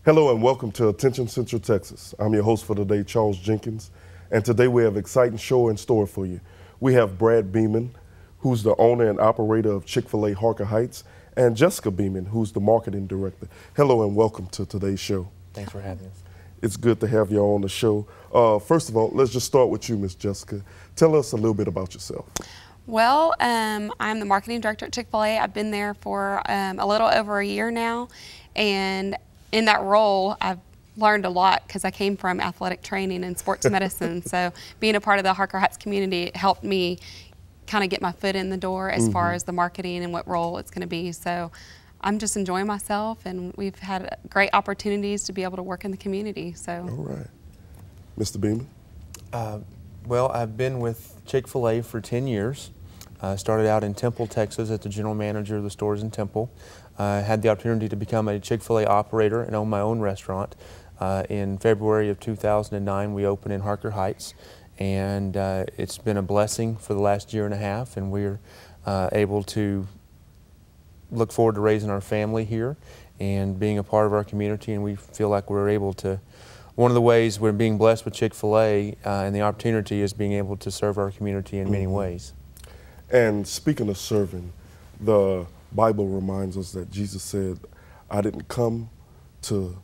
Hello and welcome to Attention Central Texas. I'm your host for today, Charles Jenkins, and today we have an exciting show in store for you. We have Brad Beeman, who's the owner and operator of Chick-fil-A Harker Heights, and Jessica Beeman, who's the marketing director. Hello and welcome to today's show. Thanks for having us. It's good to have you on the show. First of all, let's just start with you, Miss Jessica. Tell us a little bit about yourself. Well, I'm the marketing director at Chick-fil-A. I've been there for a little over a year now, and in that role, I've learned a lot because I came from athletic training and sports medicine. So being a part of the Harker Heights community helped me kind of get my foot in the door as far as the marketing and what role it's going to be. So I'm just enjoying myself, and we've had great opportunities to be able to work in the community. So. All right. Mr. Beeman? Well, I've been with Chick-fil-A for 10 years. I started out in Temple, Texas as the general manager of the stores in Temple. I had the opportunity to become a Chick-fil-A operator and own my own restaurant. In February of 2009, we opened in Harker Heights, and it's been a blessing for the last year and a half, and we're able to look forward to raising our family here and being a part of our community, and we feel like we're able to. One of the ways we're being blessed with Chick-fil-A and the opportunity is being able to serve our community in many ways. And speaking of serving, the Bible reminds us that Jesus said, I didn't come to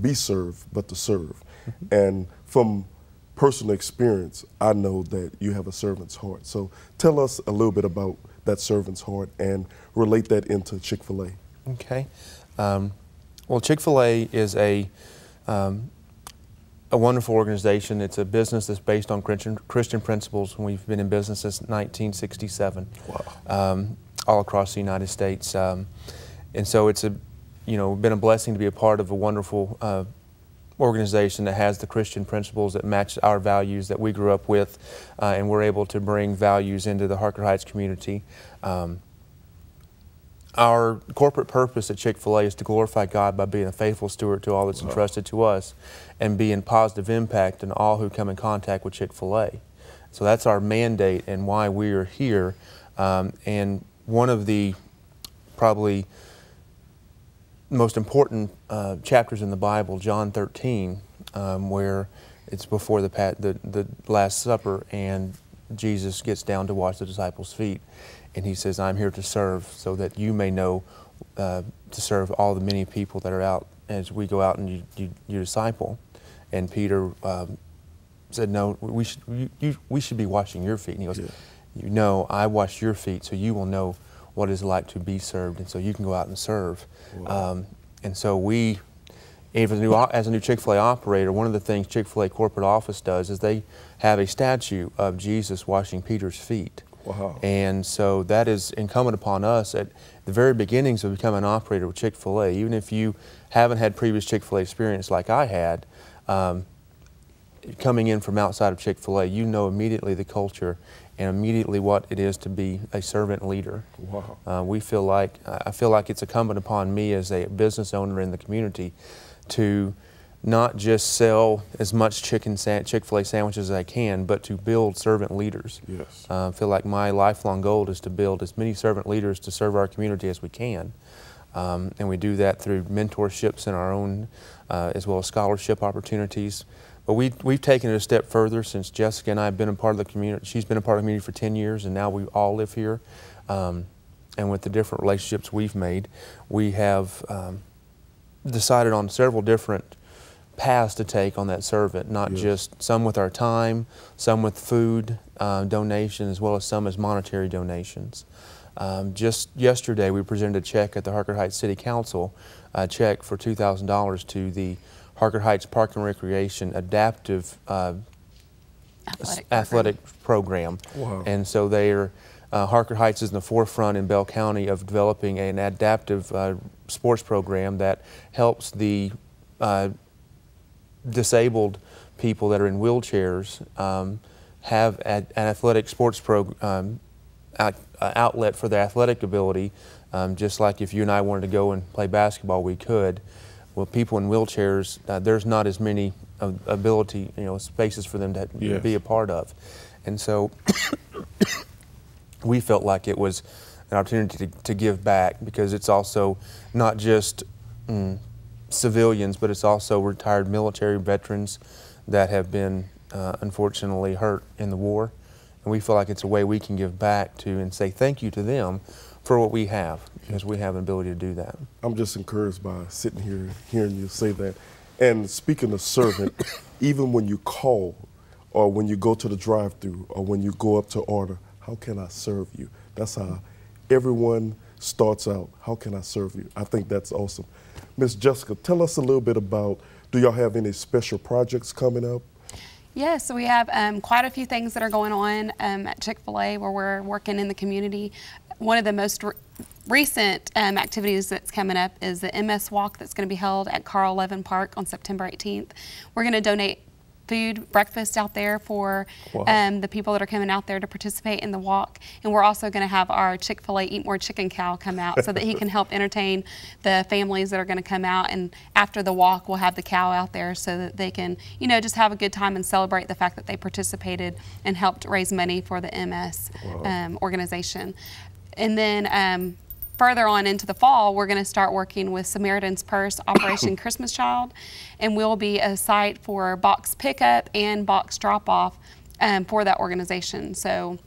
be served, but to serve. And from personal experience, I know that you have a servant's heart. So tell us a little bit about that servant's heart and relate that into Chick-fil-A. Okay. Well, Chick-fil-A is a wonderful organization. It's a business that's based on Christian principles, and we've been in business since 1967. Wow. All across the United States, and so it's been a blessing to be a part of a wonderful organization that has the Christian principles that match our values that we grew up with, and we're able to bring values into the Harker Heights community. Our corporate purpose at Chick-fil-A is to glorify God by being a faithful steward to all that's entrusted to us and being positive impact on all who come in contact with Chick-fil-A. So that's our mandate and why we are here. And one of the probably most important chapters in the Bible, John 13, where it's before the Last Supper, and Jesus gets down to wash the disciples' feet. And he says, I'm here to serve so that you may know to serve all the many people that are out as we go out and you disciple. And Peter said, no, we should be washing your feet. And he goes, you know, I wash your feet so you will know what it's like to be served, and so you can go out and serve. Wow. And so we, as a new Chick-fil-A operator, one of the things Chick-fil-A corporate office does is they have a statue of Jesus washing Peter's feet. Wow. And so that is incumbent upon us at the very beginnings of becoming an operator with Chick-fil-A. Even if you haven't had previous Chick-fil-A experience like I had, coming in from outside of Chick-fil-A, you know immediately the culture and immediately what it is to be a servant leader. Wow. I feel like it's incumbent upon me as a business owner in the community to not just sell as much Chick-fil-A sandwiches as I can, but to build servant leaders. Yes. I feel like my lifelong goal is to build as many servant leaders to serve our community as we can. And we do that through mentorships in our own, as well as scholarship opportunities. But we've taken it a step further since Jessica and I have been a part of the community. She's been a part of the community for 10 years, and now we all live here. And with the different relationships we've made, we have decided on several different paths to take on that servant, not just some with our time, some with food donations, as well as some as monetary donations. Just yesterday, we presented a check at the Harker Heights City Council, a check for $2,000 to the Harker Heights Park and Recreation Adaptive Athletic Program. Wow. And so Harker Heights is in the forefront in Bell County of developing an adaptive sports program that helps the disabled people that are in wheelchairs have an athletic sports outlet for their athletic ability. Just like if you and I wanted to go and play basketball, we could. Well, people in wheelchairs, there's not as many spaces for them to be a part of. And so we felt like it was an opportunity to give back, because it's also not just civilians, but it's also retired military veterans that have been unfortunately hurt in the war. And we feel like it's a way we can give back to and say thank you to them for what we have, because we have an ability to do that. I'm just encouraged by sitting here hearing you say that. And speaking of servant, even when you call or when you go to the drive-thru or when you go up to order, how can I serve you? That's how everyone starts out. How can I serve you? I think that's awesome. Miss Jessica, tell us a little bit about, do y'all have any special projects coming up? Yes, so we have quite a few things that are going on at Chick-fil-A where we're working in the community. One of the most recent activities that's coming up is the MS Walk that's going to be held at Carl Levin Park on September 18th. We're going to donate food, breakfast out there for the people that are coming out there to participate in the walk. And we're also going to have our Chick-fil-A Eat More Chicken cow come out so that he can help entertain the families that are going to come out. And after the walk, we'll have the cow out there so that they can, you know, just have a good time and celebrate the fact that they participated and helped raise money for the MS organization. And then further on into the fall, we're going to start working with Samaritan's Purse, Operation Christmas Child, and we'll be a site for box pickup and box drop-off for that organization. So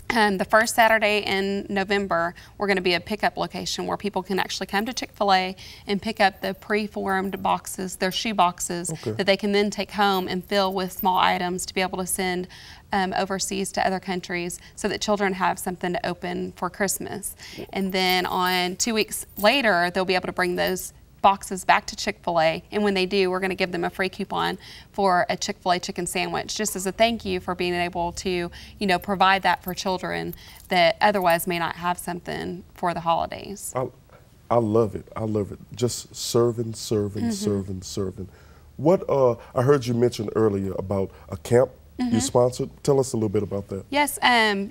the first Saturday in November, we're going to be a pickup location where people can actually come to Chick-fil-A and pick up the pre-formed boxes, their shoe boxes, that they can then take home and fill with small items to be able to send overseas to other countries so that children have something to open for Christmas. And then on 2 weeks later, they'll be able to bring those boxes back to Chick-fil-A, and when they do, we're going to give them a free coupon for a Chick-fil-A chicken sandwich, just as a thank you for being able to, you know, provide that for children that otherwise may not have something for the holidays. I love it. I love it. Just serving, serving, serving, serving. What I heard you mention earlier about a camp you sponsored. Tell us a little bit about that. Yes,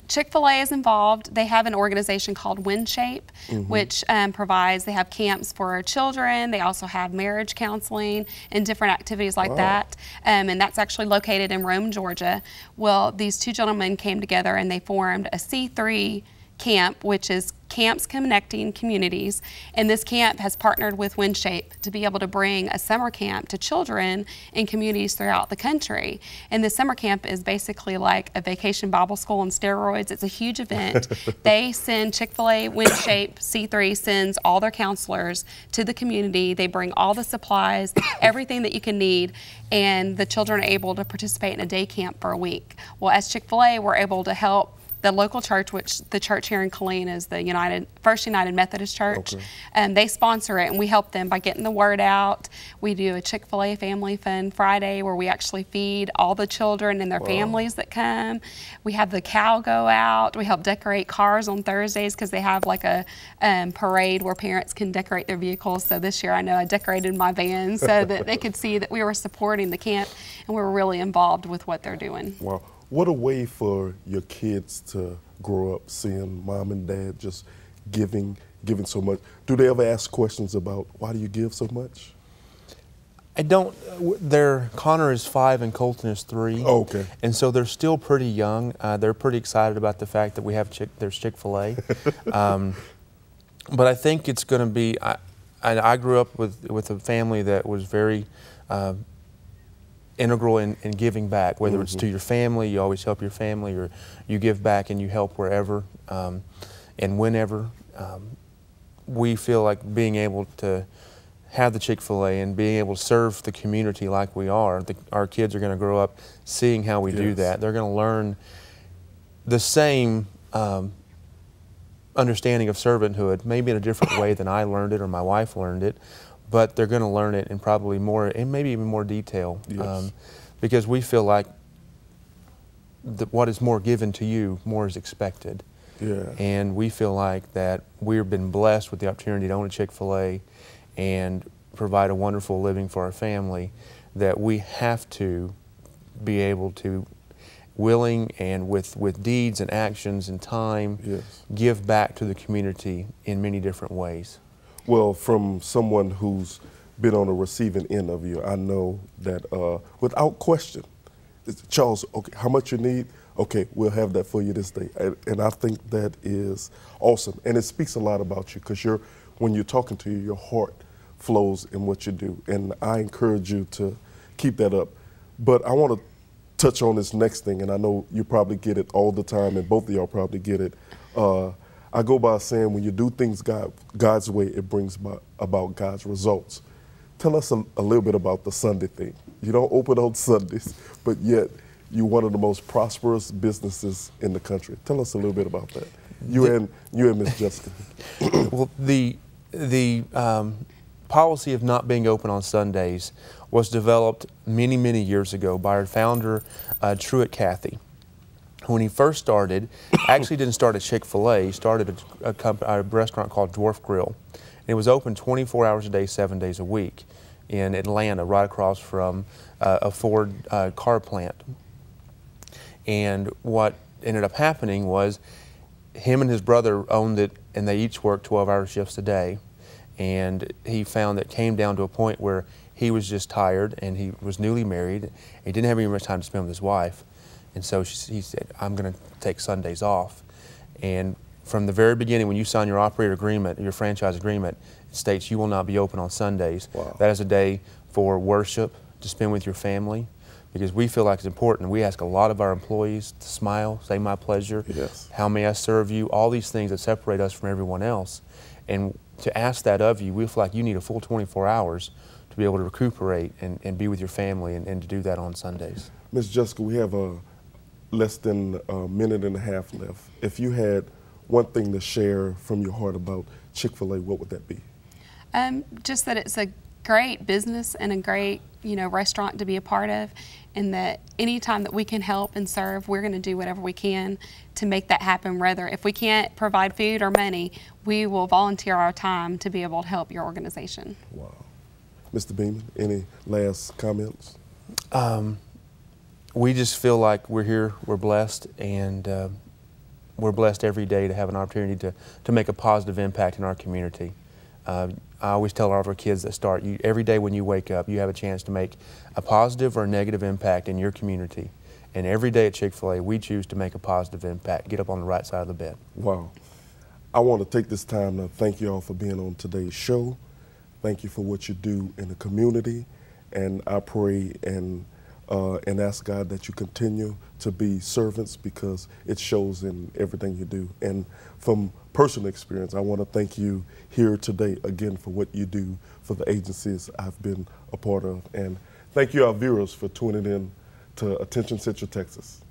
Chick-fil-A is involved. They have an organization called WinShape, which provides, they have camps for children. They also have marriage counseling and different activities like that. And that's actually located in Rome, Georgia. Well, these two gentlemen came together and they formed a C3 camp, which is Camps Connecting Communities, and this camp has partnered with WinShape to be able to bring a summer camp to children in communities throughout the country. And this summer camp is basically like a vacation Bible school on steroids. It's a huge event. They send Chick-fil-A, WinShape, C3 sends all their counselors to the community. They bring all the supplies, everything that you can need, and the children are able to participate in a day camp for a week. Well, as Chick-fil-A, we're able to help the local church, which the church here in Killeen is the First United Methodist Church. And they sponsor it, and we help them by getting the word out. We do a Chick-fil-A Family Fun Friday where we actually feed all the children and their families that come. We have the cow go out. We help decorate cars on Thursdays because they have like a parade where parents can decorate their vehicles. So this year I know I decorated my van so that they could see that we were supporting the camp and we were really involved with what they're doing. Wow. What a way for your kids to grow up seeing mom and dad just giving so much. Do they ever ask questions about why do you give so much? I don't. Connor is 5 and Colton is 3. Oh, okay. And so they're still pretty young. They're pretty excited about the fact that we have there's Chick-fil-A. But I think it's going to be. I grew up with a family that was very integral in giving back, whether it's to your family, you always help your family, or you give back and you help wherever and whenever. We feel like being able to have the Chick-fil-A and being able to serve the community like we are, our kids are going to grow up seeing how we do that. They're going to learn the same understanding of servanthood, maybe in a different way than I learned it or my wife learned it, but they're going to learn it in probably more, and maybe even more detail, because we feel like what is more given to you, more is expected. And we feel like that we've been blessed with the opportunity to own a Chick-fil-A and provide a wonderful living for our family, that we have to be able to, willing and with deeds and actions and time, give back to the community in many different ways. Well, from someone who's been on the receiving end of you, I know that without question, Charles, okay, how much you need? Okay, we'll have that for you this day. And I think that is awesome. And it speaks a lot about you, because when you're talking to your heart flows in what you do. And I encourage you to keep that up. But I want to touch on this next thing, and I know you probably get it all the time, and both of y'all probably get it. I go by saying when you do things God's way, it brings about God's results. Tell us a little bit about the Sunday thing. You don't open on Sundays, but yet you're one of the most prosperous businesses in the country. Tell us a little bit about that. You and Miss Jessica. Well, the policy of not being open on Sundays was developed many, many years ago by our founder, Truett Cathy. When he first started, actually didn't start at Chick-fil-A. He started a restaurant called Dwarf Grill. And it was open 24 hours a day, 7 days a week in Atlanta, right across from a Ford car plant. And what ended up happening was him and his brother owned it, and they each worked 12-hour shifts a day. And he found that it came down to a point where he was just tired, and he was newly married. He didn't have any much time to spend with his wife. And so he said, I'm going to take Sundays off. And from the very beginning, when you sign your operator agreement, your franchise agreement, it states you will not be open on Sundays. Wow. That is a day for worship, to spend with your family, because we feel like it's important. We ask a lot of our employees to smile, say my pleasure, yes. How may I serve you, all these things that separate us from everyone else. And to ask that of you, we feel like you need a full 24 hours to be able to recuperate and be with your family and to do that on Sundays. Ms. Jessica, we have less than a minute and a half left. If you had one thing to share from your heart about Chick-fil-A, what would that be? Just that it's a great business and a great, restaurant to be a part of, and that anytime that we can help and serve, we're going to do whatever we can to make that happen. Whether if we can't provide food or money, we will volunteer our time to be able to help your organization. Wow. Mr. Beeman, any last comments? We just feel like we're here, we're blessed, and we're blessed every day to have an opportunity to make a positive impact in our community. I always tell all of our kids that start, every day when you wake up, you have a chance to make a positive or a negative impact in your community. And every day at Chick-fil-A, we choose to make a positive impact, get up on the right side of the bed. Wow. I want to take this time to thank you all for being on today's show. Thank you for what you do in the community. And I pray and ask God that you continue to be servants, because it shows in everything you do. And from personal experience, I want to thank you here today again for what you do for the agencies I've been a part of. And thank you, our viewers, for tuning in to Attention Central Texas.